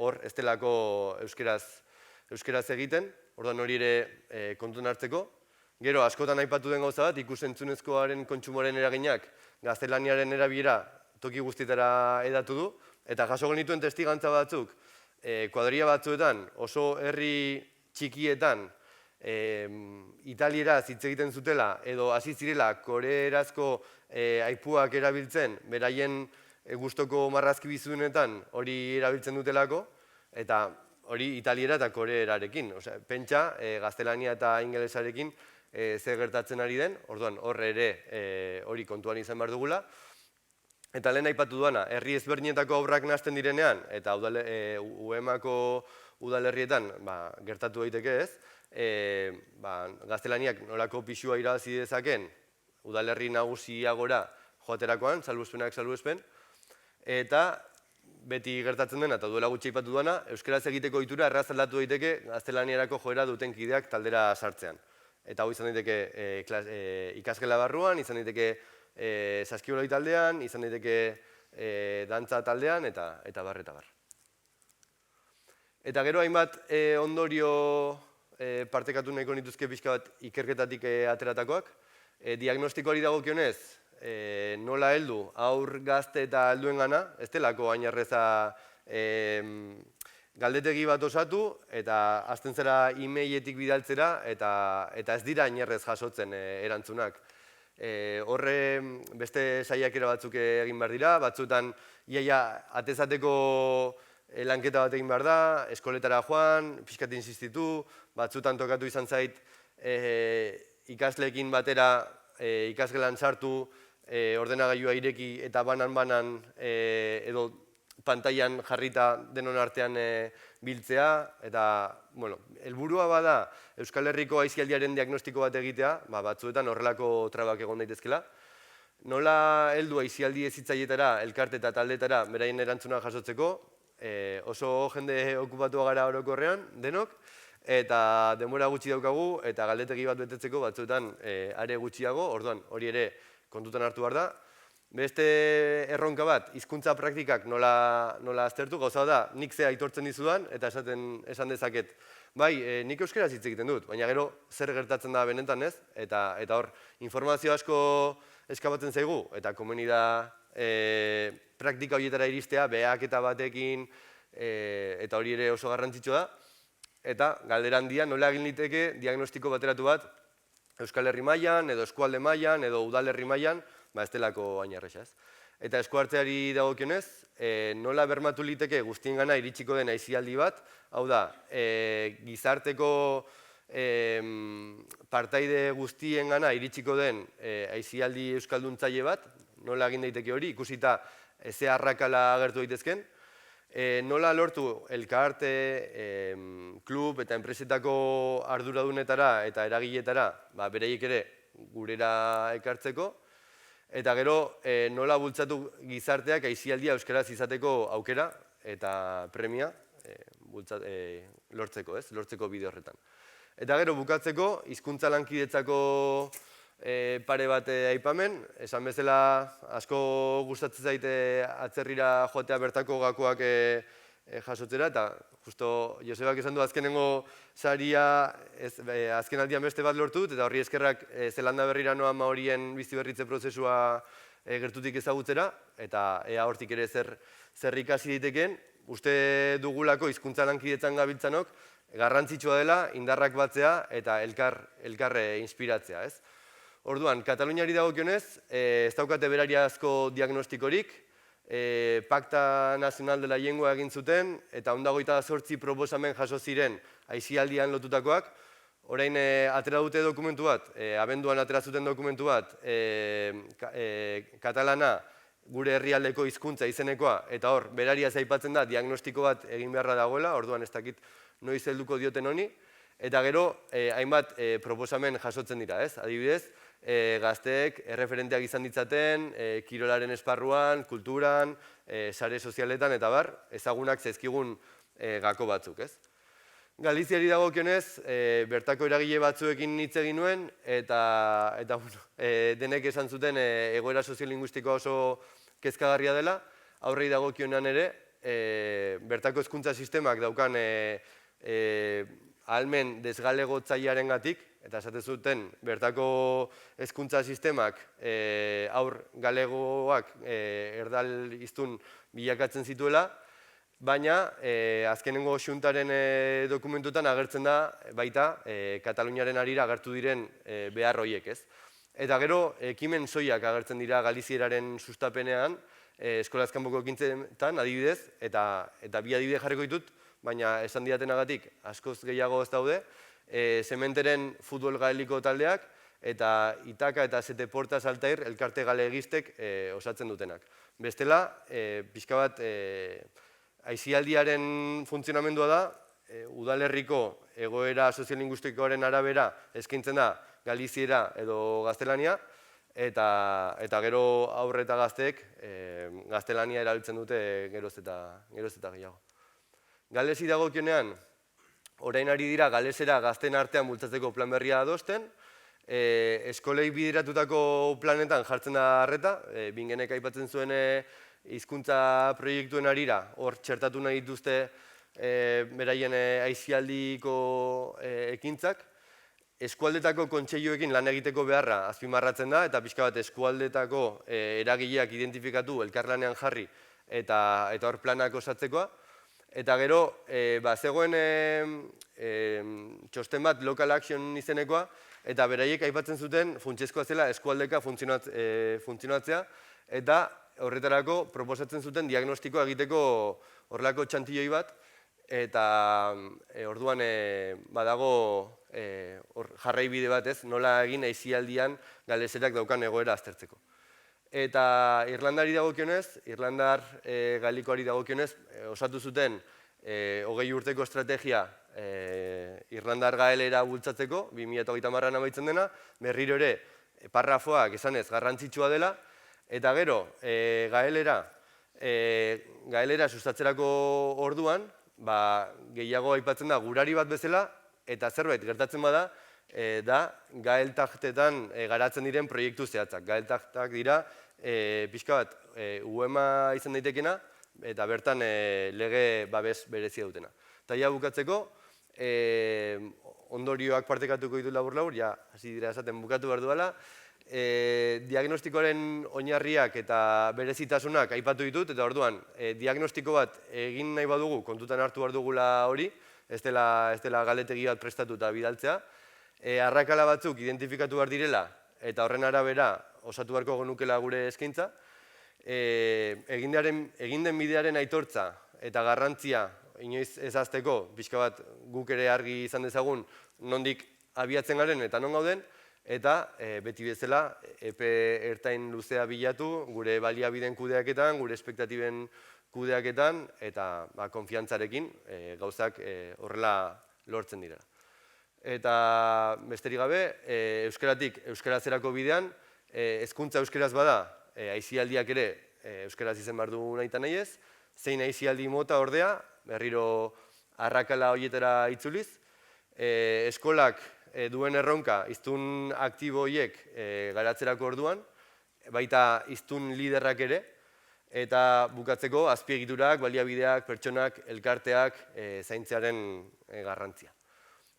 S2: hor ez delako euskaraz egiten, orduan hori ere kontuan hartzeko. Gero, askotan aipatu den gauza bat, ikus-entzunezkoaren kontsumoaren eraginak gaztelaniaren erabilera toki guztietara hedatu du, eta jaso genituen testigantza batzuk, kuadrilla batzuetan, oso herri txikietan, italieraz hitz egiten zutela, edo hasi zirela koreerazko aipuak erabiltzen, beraien gustoko marrazki bizunetan hori erabiltzen dutelako, eta hori italiera eta koreerarekin. Pentsa, gaztelania eta ingelesarekin zer gertatzen ari den, orduan horre ere hori kontuan izan behar dugula. Eta lehen aipatu duana, herri ezberdinetako aurrak nahasten direnean, eta UEMako udalerrietan gertatu daiteke ez, gaztelaniak nolako pisua irabazi dezaken udalerri nagusiagora joaterakoan, salbuespenak salbuespen, eta beti gertatzen dena, eta duela gutxi aipatu duana, euskaraz egiteko ohitura erraz aldatu daiteke gaztelaniarako joera duten kideak taldera sartzean. Eta hau izan daiteke ikasgela barruan, izan daiteke saskibaloi taldean, izan daiteke dantza taldean, eta bar. Eta gero hainbat ondorio partekatu nahiko nituzke pixka bat ikerketatik ateratakoak. Diagnostikoari dagokionez, nola heldu haur gazte eta helduengana, ez delako hain erreza galdetegi bat osatu, eta hasten zera e-mailetik bidaltzera, eta ez dira hain errez jasotzen erantzunak. Horre beste saiakera batzuk egin behar dira, batzuetan iaia atezateko lanketa bat egin behar da, eskoletara joan, pixkat insistitu, batzuetan tokatu izan zait ikasleekin batera ikasgelan sartu, ordenagailua ireki eta banan edo pantailan jarrita denon artean biltzea, eta helburua bada Euskal Herriko aisialdiaren diagnostiko bat egitea, batzuetan horrelako trabak egon daitezkela. Nola heldu aisialdi hezitzailetara, elkarte eta taldetara beraien erantzuna jasotzeko, oso jende okupatua gara orokorrean denok, eta denbora gutxi daukagu, eta galdetegi bat betetzeko batzuetan are gutxiago, orduan hori ere kontutan hartu behar da. Beste erronka bat, hizkuntza praktikak nola aztertu, gauza da, nik ze aitortzen dizudan, eta esan dezaket, bai, nik euskaraz hitz egiten dut, baina gero zer gertatzen da benetan ez, eta hor, informazio asko eskabatzen zaigu, eta komunida praktika horietara iristea, behaketa batekin, eta hori ere oso garrantzitsua da, eta galdera handia nola egin liteke diagnostiko bateratu bat Euskal Herri mailan, edo eskualde mailan, edo udalerri mailan, ez delako hain erresa ez. Eta esku hartzeari dagokionez, nola bermatu liteke guztiengana iritsiko den aisialdi bat, hau da, gizarteko partaide guztiengana iritsiko den aisialdi euskalduntzaile bat, nola egin daiteke hori, ikusita ze arrakala agertu daitezken, nola lortu elkarte, klub eta enpresetako arduradunetara eta eragiletara bereiek ere gurera ekartzeko, eta gero nola bultzatu gizarteak aisialdia euskaraz izateko aukera eta premia lortzeko bide horretan. Eta gero bukatzeko, hizkuntza lankidetzako pare bat aipamen, esan bezala asko gustatzen zaite atzerrira joatea bertako gakoak jasotzera, eta justo Josebak esan du azkenengo saria azken aldian beste bat lortu dut, eta horri eskerrak Zelanda Berrira noa maorien bizi berritze prozesua gertutik ezagutzera, eta ea hortik ere zer ikasi daiteken, uste dugulako hizkuntza lankidetzan gabiltzanok, garrantzitsua dela indarrak batzea eta elkar inspiratzea, ez? Orduan, Kataluniari dagokionez, ez daukate berariazko diagnostikorik, Pacta Nacional de la Lengua egin zuten, eta 128 proposamen jaso ziren aisialdian lotutakoak. Orain atera dute dokumentu bat, abenduan atera zuten dokumentu bat, katalana gure herrialdeko hizkuntza izenekoa, eta hor, berariaz aipatzen da diagnostiko bat egin beharra dagoela, orduan ez dakit noiz helduko dioten honi, Eta gero, hainbat proposamen jasotzen dira, ez? Adibidez, gazteek erreferenteak izan ditzaten, kirolaren esparruan, kulturan, sare sozialetan, eta bar, ezagunak zaizkigun gako batzuk, ez? Galiziari dagokionez, bertako eragile batzuekin hitz egin nuen, eta denek esan zuten egoera soziolinguistikoa oso kezkagarria dela, aurrei dagokionean ere, bertako hezkuntza sistemak daukan ahalmen desgalegotzailearengatik, eta esaten zuten bertako hezkuntza sistemak aur galegoak erdal hiztun bilakatzen zituela, baina azkenengo xuntaren dokumentutan agertzen da baita Kataluniaren harira agertu diren behar horiek, ez? Eta gero, ekimen soilak agertzen dira galizieraren sustapenean, eskolaz kanpoko ekintzetan adibidez, eta bi adibide jarriko ditut, baina esan didatenagatik askoz gehiago ez daude, Sementeren futbol gaeliko taldeak eta Itaka eta Sete Portas Altair elkarte galegistek osatzen dutenak. Bestela, pixka bat, aisialdiaren funtzionamendua da, udalerriko egoera soziolinguistikoaren arabera eskaintzen da galiziera edo gaztelania, eta gero aurre eta gazteek gaztelania erabiltzen dute geroz eta gehiago. Galesi dagokionean, orain ari dira galesera gazten artean bultzatzeko plan berria adosten, eskolei bideratutako planetan jartzen da arreta, Bingenek aipatzen zuen hizkuntza proiektuen harira, hor txertatu nahi dituzte beraien aisialdiko ekintzak, eskualdetako kontseiluekin lan egiteko beharra azpimarratzen da, eta pixka bat eskualdetako eragileak identifikatu, elkarlanean jarri, eta hor planak osatzekoa. Eta gero, zegoen txosten bat Local Action izenekoa, eta beraiek aipatzen zuten funtsezkoa zela eskualdeka funtzionatzea, eta horretarako proposatzen zuten diagnostikoa egiteko horrelako txantilloi bat, eta orduan badago jarraibide bat ez, nola egin aisialdian galeserak daukan egoera aztertzeko. Eta Irlandari dagokionez, Irlandar galikoari dagokionez, osatu zuten 20 urteko estrategia Irlandar gaelera bultzatzeko, 2030an amaitzen dena, berriro ere parrafoak esanez garrantzitsua dela, eta gero gaelera sustatzerako orduan, gehiago aipatzen da gurari bat bezala, eta zerbait gertatzen bada, da gaeltaktetan garatzen diren proiektu zehatzak. Gaeltaktak dira, pixka bat, UEMA izan daitekena, eta bertan lege babes berezia dutena. Eta ja bukatzeko, ondorioak partekatuko ditu labur-labur, ja, hasi dira esaten bukatu behar duela, diagnostikoaren oinarriak eta berezitasunak aipatu ditut, eta orduan, diagnostiko bat egin nahi badugu, kontutan hartu behar dugula hori, ez dela galetegi bat prestatu eta bidaltzea, arrakala batzuk identifikatu behar direla, eta horren arabera osatu beharko genukela gure eskaintza, egin den bidearen aitortza eta garrantzia inoiz ezazteko, pixka bat guk ere argi izan dezagun nondik abiatzen garen eta non gauden, eta beti bezala epe ertain luzea bilatu gure baliabideen kudeaketan, gure espektatiben kudeaketan, eta konfiantzarekin gauzak horrela lortzen dira. Eta besterik gabe, euskaratik euskarazerako bidean, hezkuntza euskaraz bada, aisialdiak ere euskaraz izen behar du nahi eta nahi ez, zein aisialdi mota ordea, berriro arrakala horietara itzuliz, eskolak duen erronka hiztun aktibo horiek garatzerako orduan, baita hiztun liderrak ere, eta bukatzeko azpiegiturak, baliabideak, pertsonak, elkarteak zaintzearen garrantzia.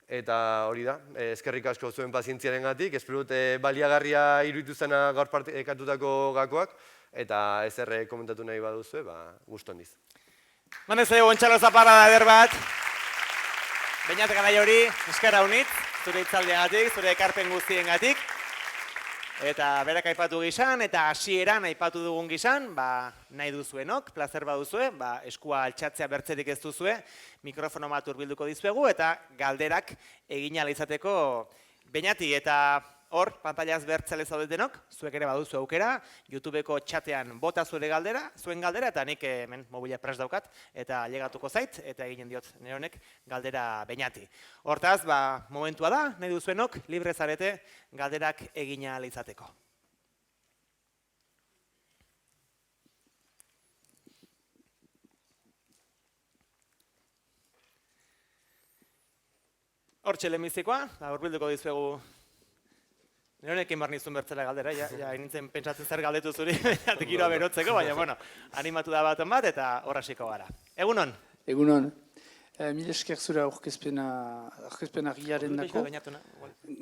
S2: Eta hori da, eskerrik asko zuen pazientziarengatik, espero dut baliagarria iruditu zena gaur partekatutako gakoak, eta ezer komentatu nahi baduzue, gustu handiz.
S1: Mandezai gontxalo zaparra da eder bat. Beñat garai hori, eskerra unit, zure hitzaldiagatik, zure ekarpen guztiengatik. Eta berak aipatu gizan, eta hasieran aipatu dugun gizan, nahi duzuenok, plazer baduzue, eskua altxatzea bertzerik ez duzue, mikrofono bat hurbilduko dizuegu, eta galderak egin ahal izateko Beñati, eta hor, pantaiaz bertzale zaudetenok, zuek ere baduzu aukera, YouTubeko txatean bota zuen galdera, eta nik hemen mobila prest daukat, eta ailegatuko zait, eta eginen diot nire honek galdera Beñati. Hortaz, momentua da, nahi duzuenok, libre zarete galderak egina ahal izateko. Hortxe lehenbizikoa, hurbilduko dizuegu. Nire honekin bar nizun bertzela galdera, ja nintzen pentsatzen zer galdetu zuri, giroa berotzeko, baina, animatu da baten bat, eta horrasiko gara. Egunon?
S3: Egunon. Mil esker zure aurkezpen argiaren dako.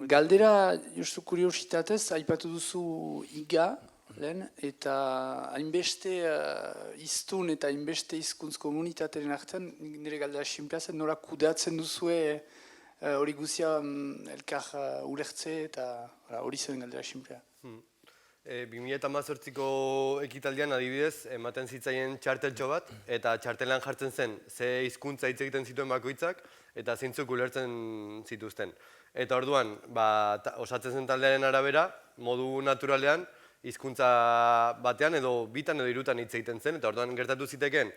S3: Galdera, justu kuriositatez, aipatu duzu iga, lehen, eta hainbeste hiztun eta hainbeste hizkuntz komunitateren artean, nire galdera sinplazen, nola kudatzen duzue hori guzia elkar ulertze eta hori zen galdera sinplea.
S2: 2018ko ekitaldian adibidez, ematen zitzaien txarteltxo bat, eta txartelan jartzen zen, ze hizkuntza hitz egiten zituen bakoitzak, eta zeintzuk ulertzen zituzten. Eta orduan, osatzen zen taldearen arabera, modu naturalean, hizkuntza batean edo bitan edo hirutan hitz egiten zen, eta orduan gertatu ziteken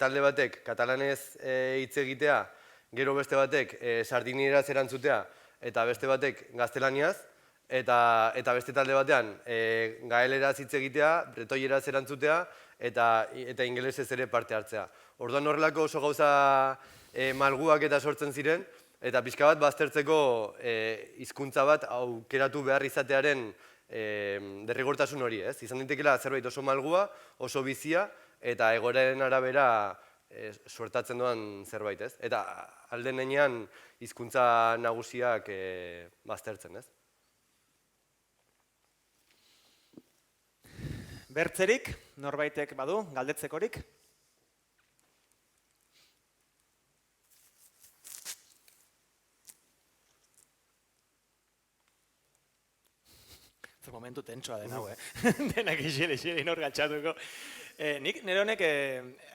S2: talde batek katalanez hitz egitea, gero beste batek sardinieraz erantzutea, eta beste batek gaztelaniaz, eta beste talde batean gaeleraz hitz egitea, bretoieraz erantzutea, eta ingelesez ere parte hartzea. Orduan horrelako oso gauza malguak eta sortzen ziren, eta pixka bat baztertzeko hizkuntza bat aukeratu behar izatearen derrigortasun hori, ez? Izan daitekela zerbait oso malgua, oso bizia, eta egoeraren arabera suertatzen doan zerbait, ez? Eta alde nenean hizkuntza nagusiak baztertzen, ez?
S1: Bertzerik, norbaitek badu, galdetzekorik? Momentu tentsoa den hau, denak isili nor gatxatuko. Nik nire honek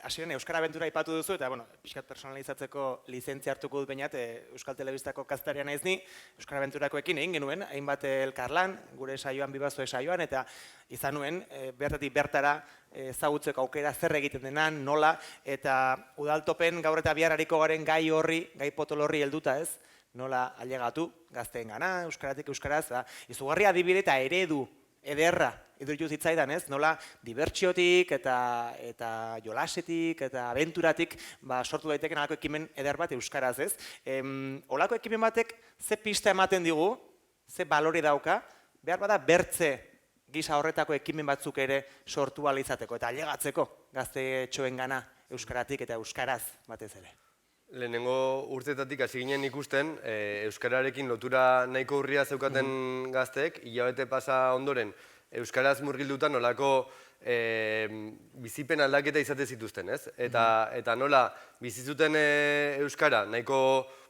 S1: hasieran Euskara Abentura aipatu duzu, eta pixkat personalizatzeko lizentzia hartuko dut Beñat, Euskal Telebistako kazetarian naiz ni, Euskara Abenturakoekin egin genuen, hainbat elkarlan, gure saioan, Bibazue saioan, eta izan nuen, bertatik bertara ezagutzeko aukera zer egiten denan, nola, eta udaltopen gaur eta bihar hariko garen gai horri, gai potolo horri helduta ez, nola ailegatu gazteen gana, euskaratik euskaraz, izugarri adibide eta eredu ederra iduritu zitzaidan, ez? Nola dibertsiotik eta jolasetik eta abenturatik sortu daiteken halako ekimen eder bat euskaraz, ez? Holako ekimen batek ze pista ematen digu, ze balore dauka, behar bada bertze gisa horretako ekimen batzuk ere sortu ahal izateko eta ailegatzeko gaztetxoen gana euskaratik eta euskaraz batez ere.
S2: Lehenengo urteetatik hasi ginen ikusten, euskararekin lotura nahiko urria zeukaten gazteek, hilabete pasa ondoren, euskaraz murgilduta nolako bizipen aldaketa izate zituzten, ez? Eta nola bizizuten euskara nahiko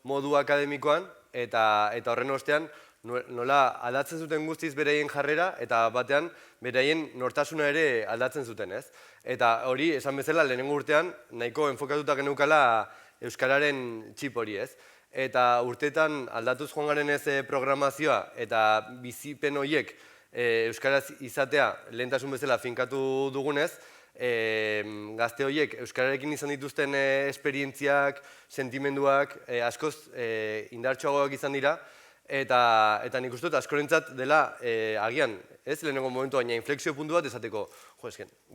S2: modu akademikoan, eta horren ostean nola aldatzen zuten guztiz beraien jarrera, eta batean beraien nortasuna ere aldatzen zuten, ez? Eta hori, esan bezala, lehenengo urtean nahiko enfokatuta geneukala euskararen txip hori, ez? Eta urteetan aldatuz joan garen ez programazioa eta bizipen horiek euskaraz izatea lehentasun bezala finkatu dugunez, gazte horiek euskararekin izan dituzten esperientziak, sentimenduak askoz indartsuagoak izan dira, eta nik uste dut askorentzat dela agian, ez lehenengo momentu baina inflexio puntu bat esateko,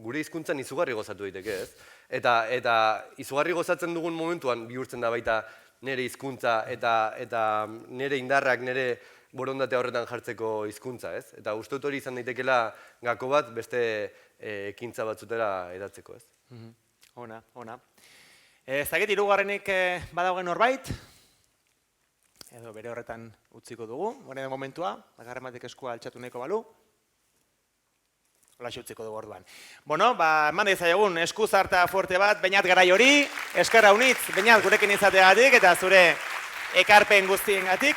S2: gure hizkuntzan izugarri gozatu daiteke, ez? Eta izugarri gozatzen dugun momentuan bihurtzen da baita nire hizkuntza eta nire indarrak, nire borondatea horretan jartzeko hizkuntza, ez? Eta uste dut hori izan daitekela gako bat beste ekintza batzutera edatzeko, ez?
S1: Ona. Zaget, hirugarrenik badaugen norbait? Edo bere horretan utziko dugu, horren momentua, agarren batek eskua altxatu nahiko balu. Hola utziko dugu orduan. Eman daizaiogun esku zarta fuerte bat, Beñat Garai hori, eskerra unitz, Beñat gurekin izateagatik eta zure ekarpen guztiengatik.